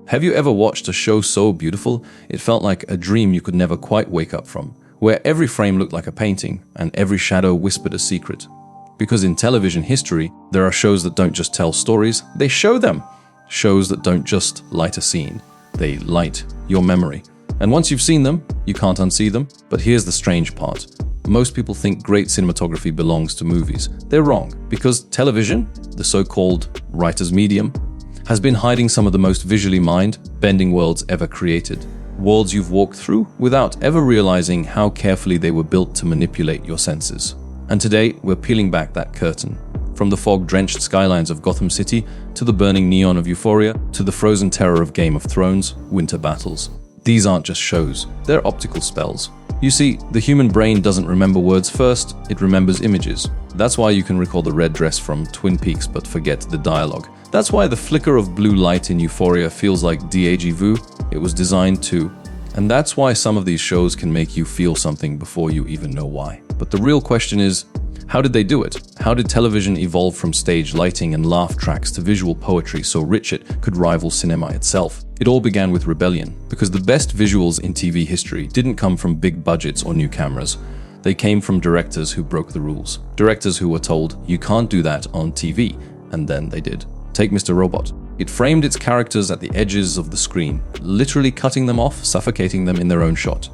Have you ever watched a show so beautiful it felt like a dream you could never quite wake up from, where every frame looked like a painting and every shadow whispered a secret? Because in television history, there are shows that don't just tell stories, they show them. Shows that don't just light a scene, they light your memory. And once you've seen them, you can't unsee them. But here's the strange part. Most people think great cinematography belongs to movies. They're wrong, because television, the so-called writer's medium, has been hiding some of the most visually mind-bending worlds ever created. Worlds you've walked through without ever realizing how carefully they were built to manipulate your senses. And today, we're peeling back that curtain. From the fog-drenched skylines of Gotham City, to the burning neon of Euphoria, to the frozen terror of Game of Thrones, winter battles. These aren't just shows, they're optical spells. You see, the human brain doesn't remember words first, it remembers images. That's why you can recall the red dress from Twin Peaks but forget the dialogue. That's why the flicker of blue light in Euphoria feels like déjà vu. It was designed to. And that's why some of these shows can make you feel something before you even know why. But the real question is, how did they do it? How did television evolve from stage lighting and laugh tracks to visual poetry so rich it could rival cinema itself? It all began with rebellion, because the best visuals in TV history didn't come from big budgets or new cameras. They came from directors who broke the rules. Directors who were told, you can't do that on TV, and then they did. Take Mr. Robot. It framed its characters at the edges of the screen, literally cutting them off, suffocating them in their own shot.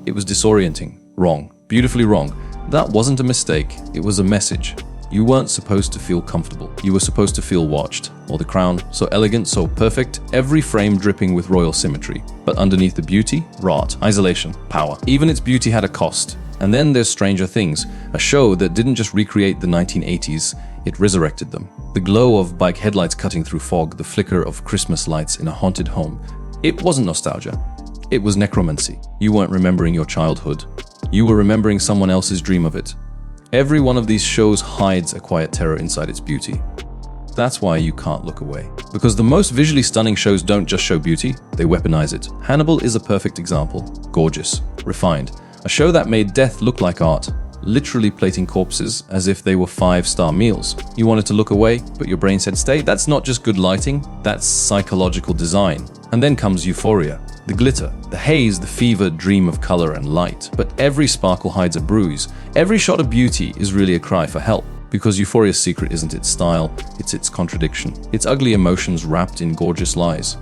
It was disorienting, wrong, beautifully wrong. That wasn't a mistake, it was a message. You weren't supposed to feel comfortable, you were supposed to feel watched. Or The Crown, so elegant, so perfect, every frame dripping with royal symmetry. But underneath the beauty, rot, isolation, power. Even its beauty had a cost. And then there's Stranger Things, a show that didn't just recreate the 1980s, it resurrected them. The glow of bike headlights cutting through fog, the flicker of Christmas lights in a haunted home. It wasn't nostalgia, it was necromancy. You weren't remembering your childhood, you were remembering someone else's dream of it. Every one of these shows hides a quiet terror inside its beauty. That's why you can't look away. Because the most visually stunning shows don't just show beauty, they weaponize it. Hannibal is a perfect example. Gorgeous, refined. A show that made death look like art, literally plating corpses as if they were 5-star meals. You wanted to look away, but your brain said stay. That's not just good lighting, that's psychological design. And then comes Euphoria. The glitter, the haze, the fevered dream of color and light. But every sparkle hides a bruise. Every shot of beauty is really a cry for help. Because Euphoria's secret isn't its style, it's its contradiction. Its ugly emotions wrapped in gorgeous lies.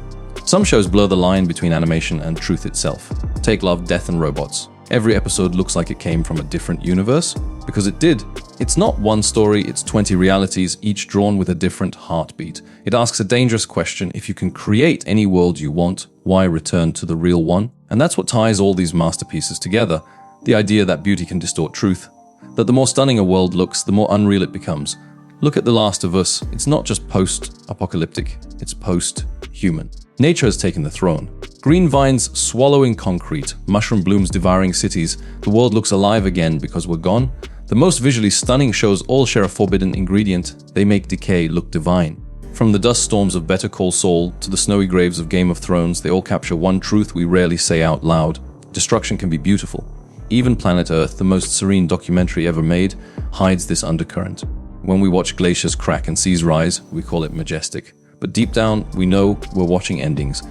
Some shows blur the line between animation and truth itself. Take Love, Death and Robots. Every episode looks like it came from a different universe, because it did. It's not one story, it's 20 realities, each drawn with a different heartbeat. It asks a dangerous question: if you can create any world you want, why return to the real one? And that's what ties all these masterpieces together. The idea that beauty can distort truth. That the more stunning a world looks, the more unreal it becomes. Look at The Last of Us. It's not just post-apocalyptic, it's post-human. Nature has taken the throne. Green vines swallowing concrete, mushroom blooms devouring cities. The world looks alive again because we're gone. The most visually stunning shows all share a forbidden ingredient. They make decay look divine. From the dust storms of Better Call Saul to the snowy graves of Game of Thrones, they all capture one truth we rarely say out loud. Destruction can be beautiful. Even Planet Earth, the most serene documentary ever made, hides this undercurrent. When we watch glaciers crack and seas rise, we call it majestic. But deep down, we know we're watching endings.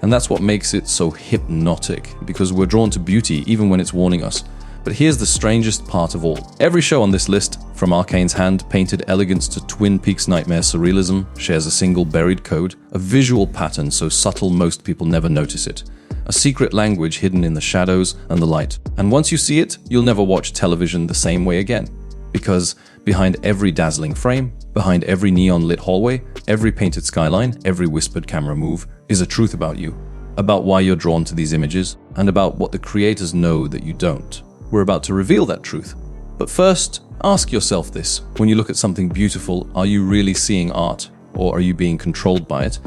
And that's what makes it so hypnotic, because we're drawn to beauty even when it's warning us. But here's the strangest part of all. Every show on this list, from Arcane's hand-painted elegance to Twin Peaks' nightmare surrealism, shares a single buried code, a visual pattern so subtle most people never notice it. A secret language hidden in the shadows and the light. And once you see it, you'll never watch television the same way again. Because behind every dazzling frame, behind every neon-lit hallway, every painted skyline, every whispered camera move, is a truth about you. About why you're drawn to these images, and about what the creators know that you don't. We're about to reveal that truth. But first, ask yourself this. When you look at something beautiful, are you really seeing art? Or are you being controlled by it?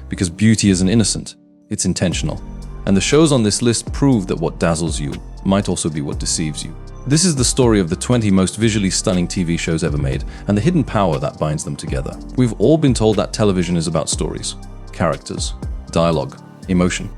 Because beauty isn't innocent, it's intentional. And the shows on this list prove that what dazzles you might also be what deceives you. This is the story of the 20 most visually stunning TV shows ever made, and the hidden power that binds them together. We've all been told that television is about stories, characters, dialogue, emotion.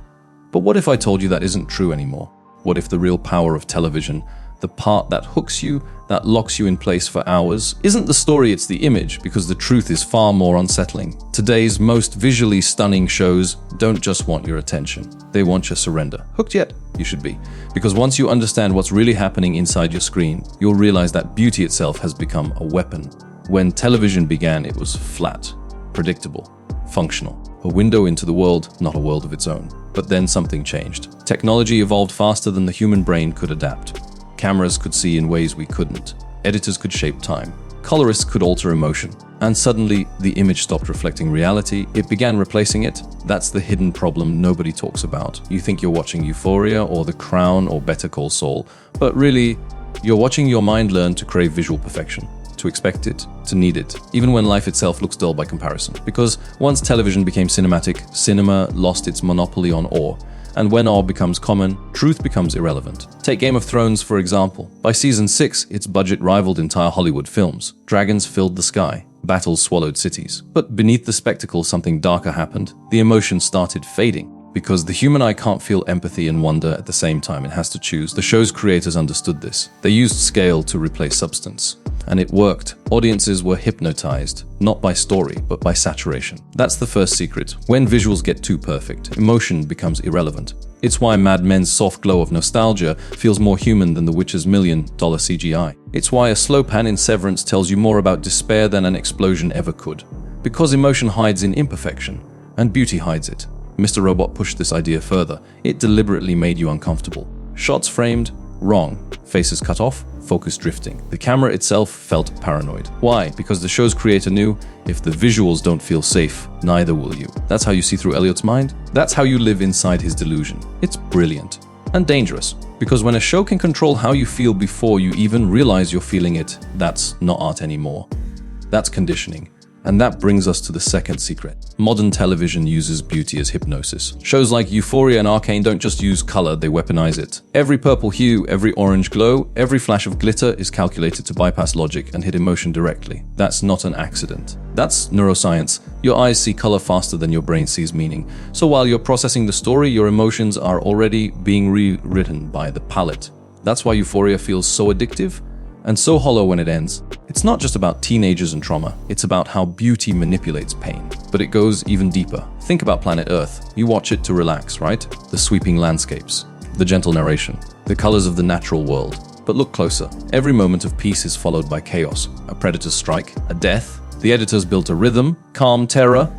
But what if I told you that isn't true anymore? What if the real power of television, the part that hooks you, that locks you in place for hours, isn't the story, it's the image, because the truth is far more unsettling. Today's most visually stunning shows don't just want your attention. They want your surrender. Hooked yet? You should be. Because once you understand what's really happening inside your screen, you'll realize that beauty itself has become a weapon. When television began, it was flat, predictable, functional. A window into the world, not a world of its own. But then something changed. Technology evolved faster than the human brain could adapt. Cameras could see in ways we couldn't. Editors could shape time. Colorists could alter emotion. And suddenly, the image stopped reflecting reality. It began replacing it. That's the hidden problem nobody talks about. You think you're watching Euphoria or The Crown or Better Call Saul, but really, you're watching your mind learn to crave visual perfection, to expect it, to need it, even when life itself looks dull by comparison. Because once television became cinematic, cinema lost its monopoly on awe. And when awe becomes common, truth becomes irrelevant. Take Game of Thrones, for example. By season 6, its budget rivaled entire Hollywood films. Dragons filled the sky. Battles swallowed cities. But beneath the spectacle, something darker happened. The emotion started fading. Because the human eye can't feel empathy and wonder at the same time. It has to choose. The show's creators understood this. They used scale to replace substance. And it worked. Audiences were hypnotized, not by story, but by saturation. That's the first secret. When visuals get too perfect, emotion becomes irrelevant. It's why Mad Men's soft glow of nostalgia feels more human than The Witcher's $1 million CGI. It's why a slow pan in Severance tells you more about despair than an explosion ever could. Because emotion hides in imperfection, and beauty hides it. Mr. Robot pushed this idea further. It deliberately made you uncomfortable. Shots framed, wrong. Faces cut off, focus drifting. The camera itself felt paranoid. Why? Because the show's creator knew, if the visuals don't feel safe, neither will you. That's how you see through Elliot's mind. That's how you live inside his delusion. It's brilliant. And dangerous. Because when a show can control how you feel before you even realize you're feeling it, that's not art anymore. That's conditioning. And that brings us to the second secret. Modern television uses beauty as hypnosis. Shows like Euphoria and Arcane don't just use color, they weaponize it. Every purple hue, every orange glow, every flash of glitter is calculated to bypass logic and hit emotion directly. That's not an accident. That's neuroscience. Your eyes see color faster than your brain sees meaning. So while you're processing the story, your emotions are already being rewritten by the palette. That's why Euphoria feels so addictive and so hollow when it ends. It's not just about teenagers and trauma, it's about how beauty manipulates pain. But it goes even deeper. Think about Planet Earth. You watch it to relax, right? The sweeping landscapes, the gentle narration, the colors of the natural world. But look closer. Every moment of peace is followed by chaos. A predator's strike, a death. The editors built a rhythm, calm terror.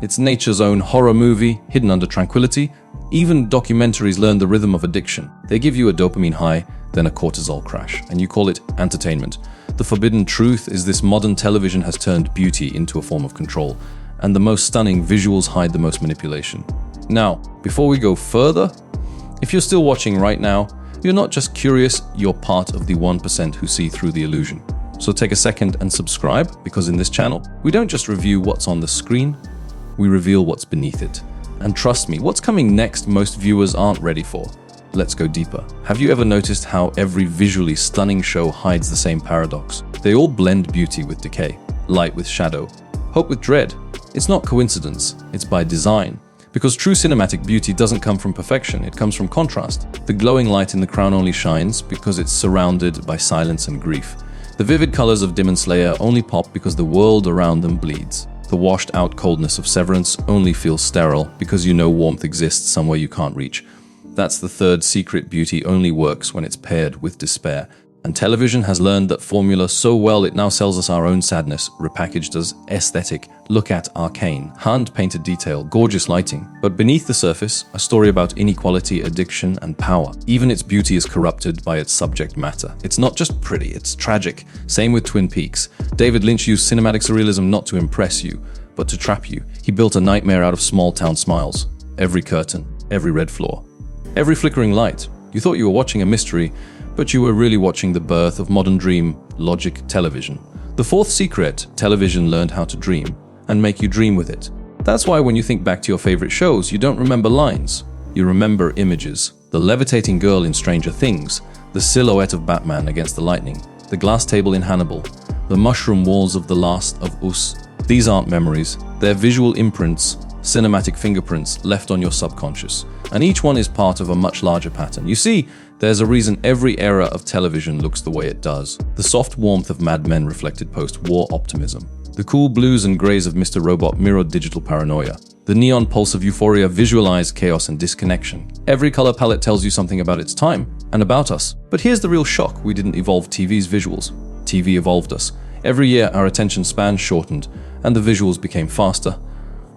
It's nature's own horror movie, hidden under tranquility. Even documentaries learn the rhythm of addiction. They give you a dopamine high, then a cortisol crash, and you call it entertainment. The forbidden truth is this modern television has turned beauty into a form of control, and the most stunning visuals hide the most manipulation. Now, before we go further, if you're still watching right now, you're not just curious, you're part of the 1% who see through the illusion. So take a second and subscribe, because in this channel, we don't just review what's on the screen, we reveal what's beneath it. And trust me, what's coming next most viewers aren't ready for. Let's go deeper. Have you ever noticed how every visually stunning show hides the same paradox? They all blend beauty with decay, light with shadow, hope with dread. It's not coincidence, it's by design. Because true cinematic beauty doesn't come from perfection, it comes from contrast. The glowing light in The Crown only shines because it's surrounded by silence and grief. The vivid colors of Demon Slayer only pop because the world around them bleeds. The washed-out coldness of Severance only feels sterile because you know warmth exists somewhere you can't reach. That's the third secret. Beauty only works when it's paired with despair. And television has learned that formula so well it now sells us our own sadness, repackaged as aesthetic. Look at Arcane. Hand-painted detail, gorgeous lighting. But beneath the surface, a story about inequality, addiction, and power. Even its beauty is corrupted by its subject matter. It's not just pretty, it's tragic. Same with Twin Peaks. David Lynch used cinematic surrealism not to impress you, but to trap you. He built a nightmare out of small-town smiles. Every curtain, every red floor, every flickering light. You thought you were watching a mystery, but you were really watching the birth of modern dream logic television. The fourth secret, television learned how to dream and make you dream with it. That's why when you think back to your favorite shows, you don't remember lines. You remember images. The levitating girl in Stranger Things, the silhouette of Batman against the lightning, the glass table in Hannibal, the mushroom walls of The Last of Us. These aren't memories, they're visual imprints, cinematic fingerprints left on your subconscious. And each one is part of a much larger pattern. You see, There's a reason every era of television looks the way it does. The soft warmth of Mad Men reflected post-war optimism. The cool blues and grays of Mr. Robot mirrored digital paranoia. The neon pulse of Euphoria visualized chaos and disconnection. Every color palette tells you something about its time and about us. But here's the real shock: we didn't evolve TV's visuals. TV evolved us. Every year, our attention span shortened, and the visuals became faster.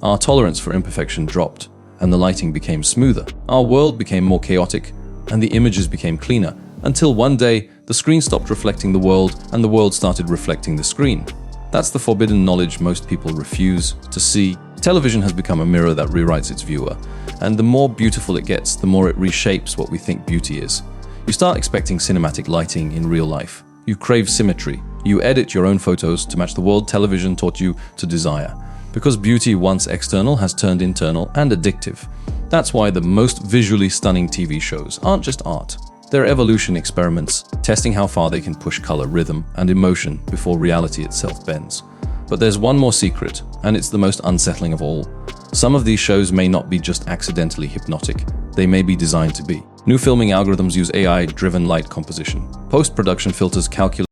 Our tolerance for imperfection dropped, and the lighting became smoother. Our world became more chaotic, and the images became cleaner, until one day, the screen stopped reflecting the world, and the world started reflecting the screen. That's the forbidden knowledge most people refuse to see. Television has become a mirror that rewrites its viewer, and the more beautiful it gets, the more it reshapes what we think beauty is. You start expecting cinematic lighting in real life. You crave symmetry. You edit your own photos to match the world television taught you to desire. Because beauty, once external, has turned internal and addictive. That's why the most visually stunning TV shows aren't just art. They're evolution experiments, testing how far they can push color, rhythm, and emotion before reality itself bends. But there's one more secret, and it's the most unsettling of all. Some of these shows may not be just accidentally hypnotic. They may be designed to be. New filming algorithms use AI-driven light composition. Post-production filters calculate